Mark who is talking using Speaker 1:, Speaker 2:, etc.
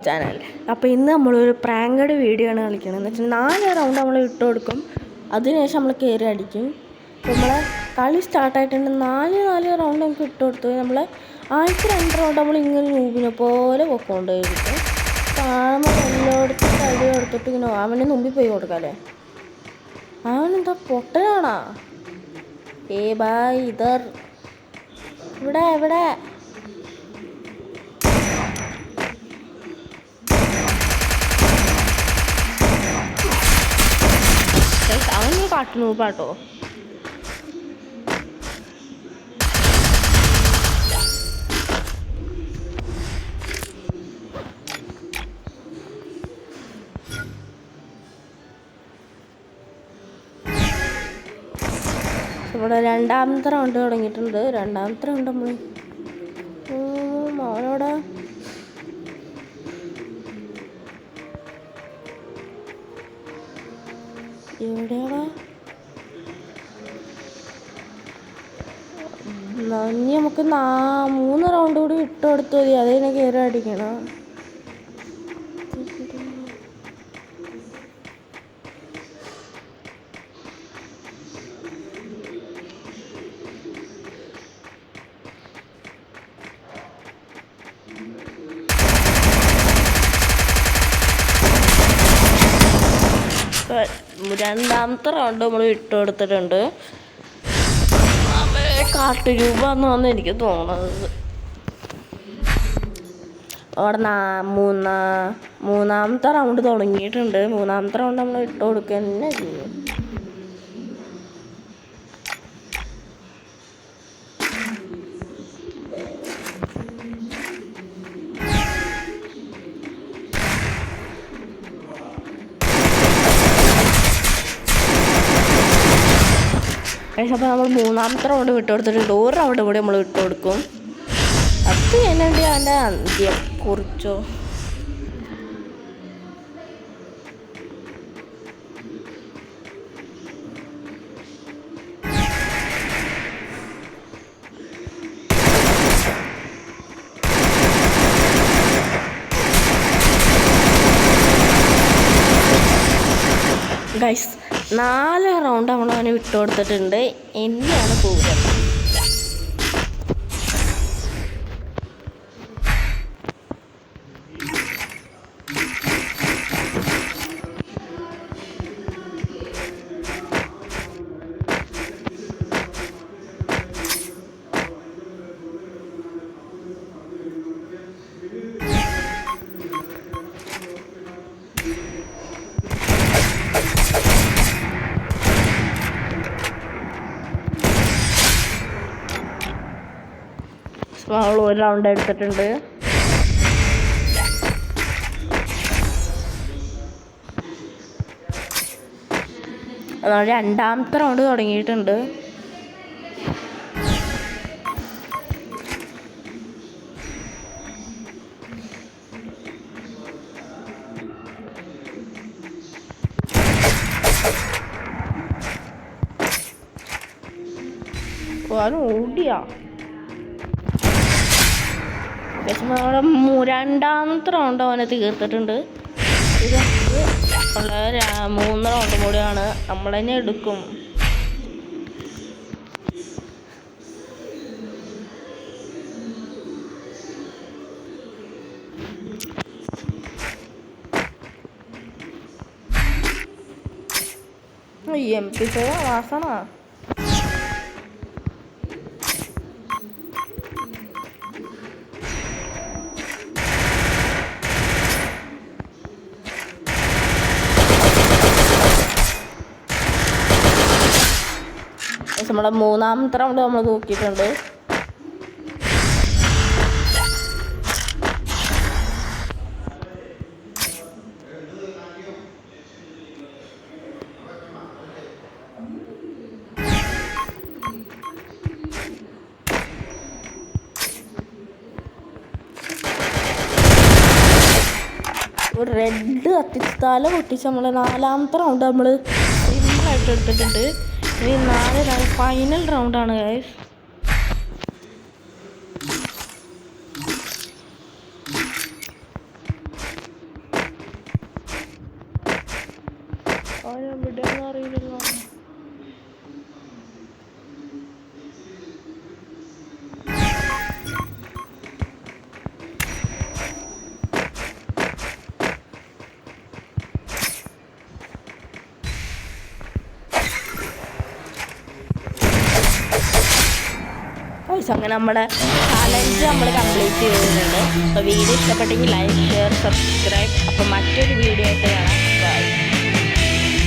Speaker 1: Channel. അപ്പോൾ ഇന്ന് നമ്മളൊരു പ്രാങ്കഡ് വീഡിയോ ആണ് കളിക്കുന്നത്. എന്ന് വെച്ചാൽ 4 റൗണ്ട് നമ്മൾ ഇട്ട് കൊടുക്കും, അതിനുശേഷം നമ്മൾ കയറി അടിക്കും. നമ്മളെ കളി സ്റ്റാർട്ടായിട്ടുണ്ട്. 4 റൗണ്ട് നമുക്ക് ഇട്ട് കൊടുത്തു. നമ്മൾ ആദ്യത്തെ 2 റൗണ്ട് നമ്മൾ ഇങ്ങനെ നൂബിനെ പോലെ പൊക്കോണ്ടിരിക്കും. കാണുമ്പോൾ എല്ലായിടത്തും കളി കൊടുത്തിട്ട് ഇങ്ങനെ അവനെ മുമ്പിൽ പോയി കൊടുക്കാമല്ലേ. അവനെന്താ പൊട്ടനാണോ? ബായ് ഇതർ ഇവിടെ അവന് കാട്ടുന്നു പാട്ടോ. ഇവിടെ 2ാമത്തെ റൗണ്ട് തുടങ്ങിയിട്ടുണ്ട്. 2ാമത്തെ റൗണ്ട് നമ്മൾ മോനോടെ എവിടെയാടാ? ഇനി നമുക്ക് 3 റൗണ്ട് കൂടി ഇട്ട് കൊടുത്തു മതി. അതിനെ കയറി അടിക്കണം. രണ്ടാമത്തെ റൗണ്ട് നമ്മൾ ഇട്ട് കൊടുത്തിട്ടുണ്ട്. കാട്ടുരൂപ എന്നാണ് എനിക്ക് തോന്നുന്നത്. അവിടെ മൂന്നാമത്തെ റൗണ്ട് തുടങ്ങിയിട്ടുണ്ട്. 3ാമത്തെ റൗണ്ട് നമ്മൾ ഇട്ട് കൊടുക്കുക തന്നെ ചെയ്യും. അപ്പോൾ നമ്മൾ 3ാമത്തെ റൗണ്ട് വിട്ട് കൊടുത്തിട്ടുണ്ട്. 1 റൗണ്ട് കൂടി നമ്മൾ വിട്ട് കൊടുക്കും. അത് എന്നടി അവൻ്റെ അന്ത്യം കുറിച്ചോ. ഗൈസ് 4 റൗണ്ട് നമ്മൾ അവനെ വിട്ട് കൊടുത്തിട്ടുണ്ട്. എന്നെയാണ് പോകുന്നത്. നമ്മൾ 1 റൗണ്ട് എടുത്തിട്ടുണ്ട്. നമ്മൾ 2ാമത്തെ റൗണ്ട് തുടങ്ങിയിട്ടുണ്ട്. ഓടിയാ നമ്മുടെ 2ാമത്തെ റൗണ്ട് അവനെ തീർത്തിട്ടുണ്ട്. ഇത് ഉള്ള 3 റൗണ്ട് കൂടിയാണ്. നമ്മൾ തന്നെ എടുക്കും. MP4 വാസണ. നമ്മളെ 3ാമത്തെ റൗണ്ട് നമ്മൾ നോക്കിയിട്ടുണ്ട്. ഒരു റെഡ് കത്തിച്ചാല പൊട്ടിച്ച് നമ്മൾ 4ാമത്തെ റൗണ്ട് നമ്മൾ സിമ്പിളായിട്ട് എടുത്തിട്ടുണ്ട്. ഇനി 4 ഫൈനൽ റൗണ്ടാണ് ഗൈസ്. എവിടെയാണെന്ന് അറിയില്ലല്ലോ. അങ്ങനെ നമ്മുടെ ചാലഞ്ച് നമ്മൾ കംപ്ലീറ്റ് ചെയ്തിട്ടുണ്ട്. അപ്പോൾ വീഡിയോ ഇഷ്ടപ്പെട്ടെങ്കിൽ ലൈക്ക്, ഷെയർ, സബ്സ്ക്രൈബ്. അപ്പോൾ മറ്റൊരു വീഡിയോ ആയിട്ട് കാണാം.